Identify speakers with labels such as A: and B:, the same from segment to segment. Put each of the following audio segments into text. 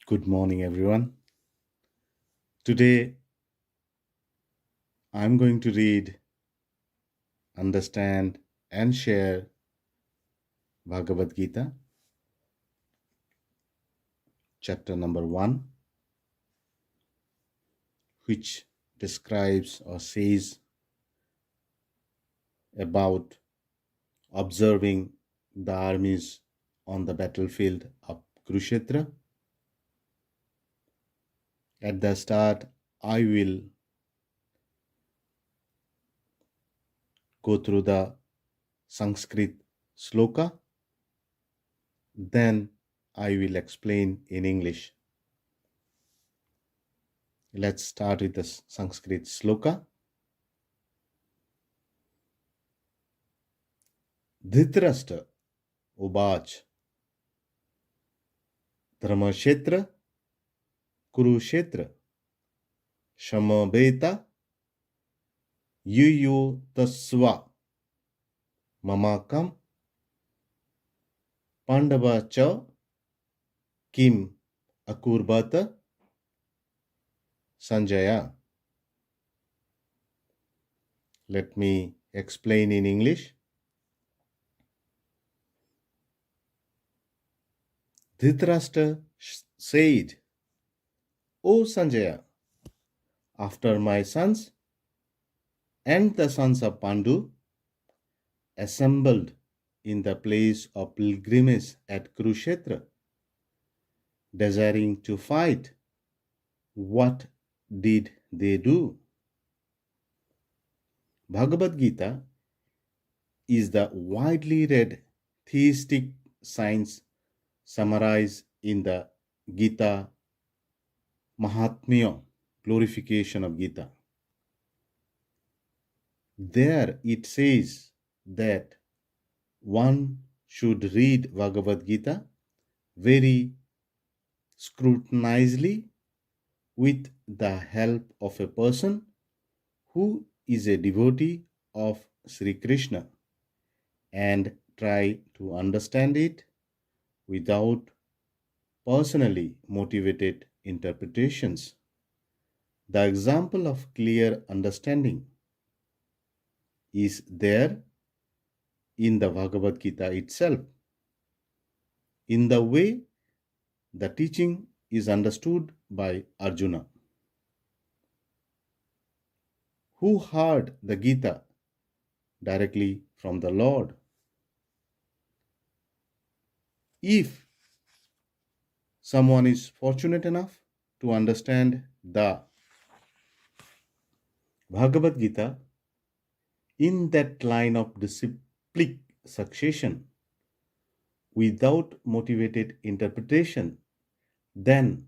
A: Good morning, everyone. Today, I'm going to read, understand, and share Bhagavad Gita, chapter number 1, which describes or says about observing the armies on the battlefield of Kurukshetra. At the start, I will go through the Sanskrit sloka, then I will explain in English. Let's start with the Sanskrit sloka. Dhritarashtra उवाच धर्मक्षेत्र कुरुक्षेत्र समवेता युयुत्सव ममाकं पांडवा च किम अकुर्वत Sanjaya. Let me explain in English. Dhritarashtra said, O Sanjaya, after my sons and the sons of Pandu assembled in the place of pilgrimage at Kurukshetra, desiring to fight, what did they do? Bhagavad Gita is the widely read theistic science summarized in the Gita Mahatmya, glorification of Gita. There it says that one should read Bhagavad Gita very scrutinizedly with the help of a person who is a devotee of Sri Krishna and try to understand it without personally motivated interpretations. The example of clear understanding is there in the Bhagavad Gita itself, in the way the teaching is understood by Arjuna, who heard the Gita directly from the Lord. If someone is fortunate enough to understand the Bhagavad Gita in that line of disciplic succession without motivated interpretation, then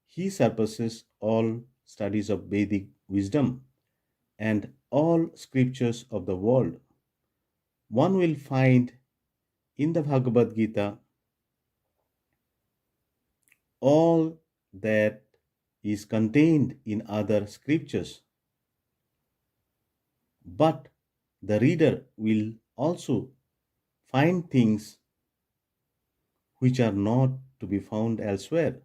A: he surpasses all studies of Vedic wisdom and all scriptures of the world. One will find in the Bhagavad Gita all that is contained in other scriptures. But the reader will also find things which are not to be found elsewhere.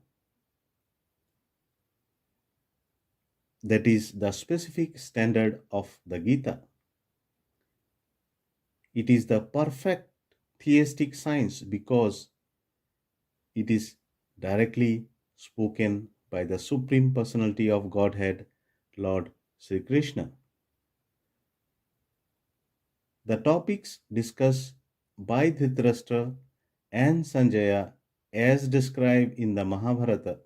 A: That is the specific standard of the Gita. It is the perfect theistic science because it is directly spoken by the Supreme Personality of Godhead, Lord Sri Krishna. The topics discussed by Dhritarashtra and Sanjaya, as described in the Mahabharata,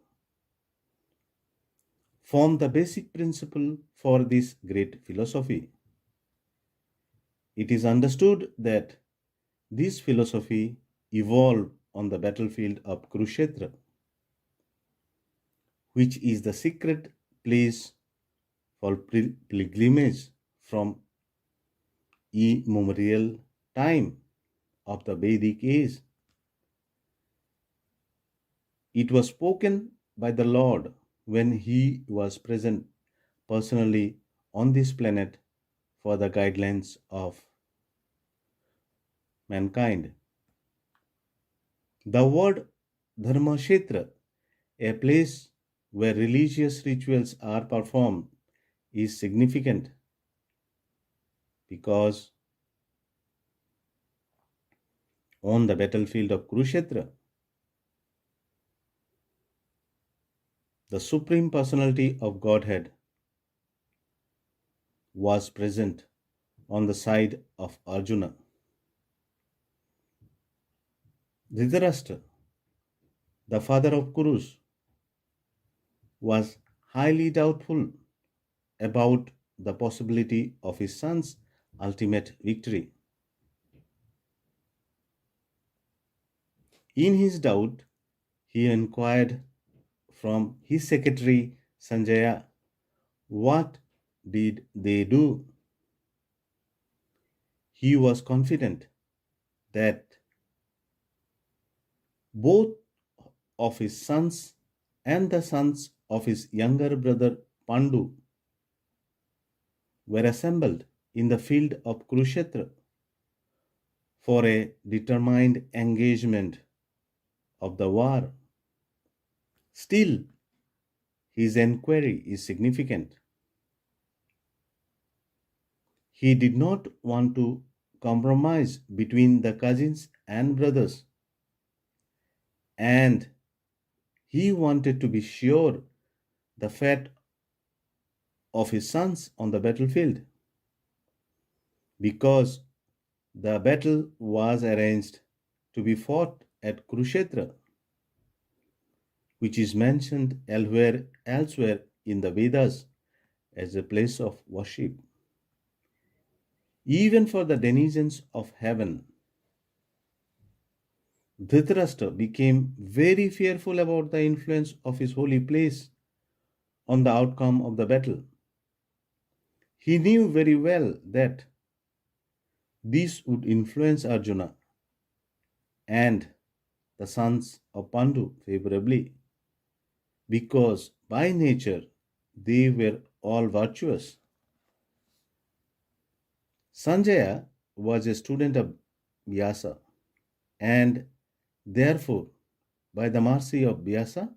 A: form the basic principle for this great philosophy. It is understood that this philosophy evolved on the battlefield of Kurukshetra, which is the secret place for pilgrimage from immemorial time of the Vedic age. It was spoken by the Lord when he was present personally on this planet for the guidelines of mankind. The word Dharma Kshetra A place where religious rituals are performed is significant because on the battlefield of Kurukshetra, the Supreme Personality of Godhead was present on the side of Arjuna. Dhritarashtra, the father of Kurus, was highly doubtful about the possibility of his son's ultimate victory. In his doubt, he inquired from his secretary Sanjaya, what did they do? He was confident that both of his sons and the sons of his younger brother Pandu were assembled in the field of Kurukshetra for a determined engagement of the war. Still, his enquiry is significant. He did not want to compromise between the cousins and brothers, and he wanted to be sure the fate of his sons on the battlefield because the battle was arranged to be fought at Kurukshetra, which is mentioned elsewhere in the Vedas as a place of worship. Even for the denizens of heaven, Dhritarashtra became very fearful about the influence of his holy place on the outcome of the battle. He knew very well that this would influence Arjuna and the sons of Pandu favorably because by nature they were all virtuous. Sanjaya was a student of Vyasa, and therefore, by the mercy of Vyasa,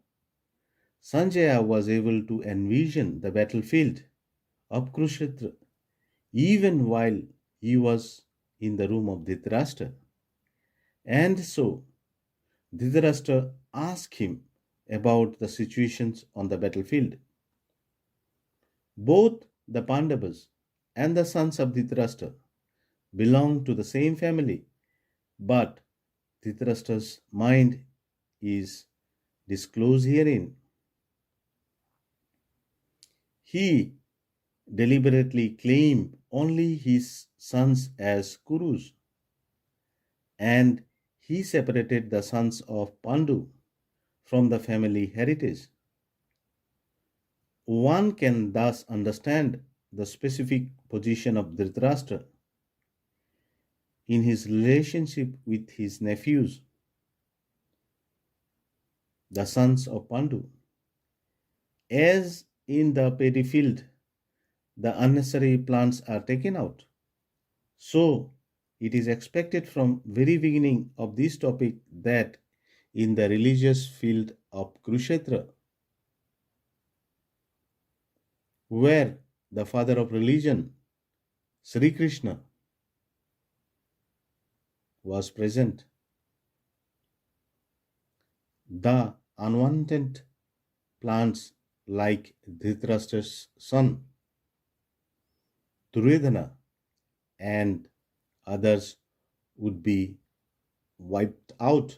A: Sanjaya was able to envision the battlefield of Kurukshetra even while he was in the room of Dhritarashtra. And so, Dhritarashtra asked him about the situations on the battlefield. Both the Pandavas and the sons of Dhritarashtra belong to the same family, but Dhritarashtra's mind is disclosed herein. He deliberately claimed only his sons as Kurus, and he separated the sons of Pandu from the family heritage. One can thus understand the specific position of Dhritarashtra in his relationship with his nephews, the sons of Pandu. As in the paddy field, the unnecessary plants are taken out. So, it is expected from very beginning of this topic that in the religious field of Kurukshetra, where the father of religion, Sri Krishna, was present, the unwanted plants like Dhritarashtra's son, Duryodhana, and others would be wiped out,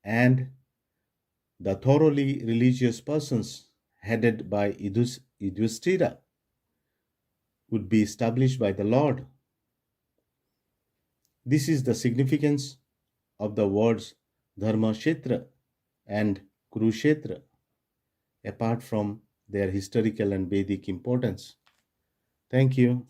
A: and the thoroughly religious persons headed by Yudhishthira would be established by the Lord. This is the significance of the words Dharma Kshetra and Kurukshetra, apart from their historical and Vedic importance. Thank you.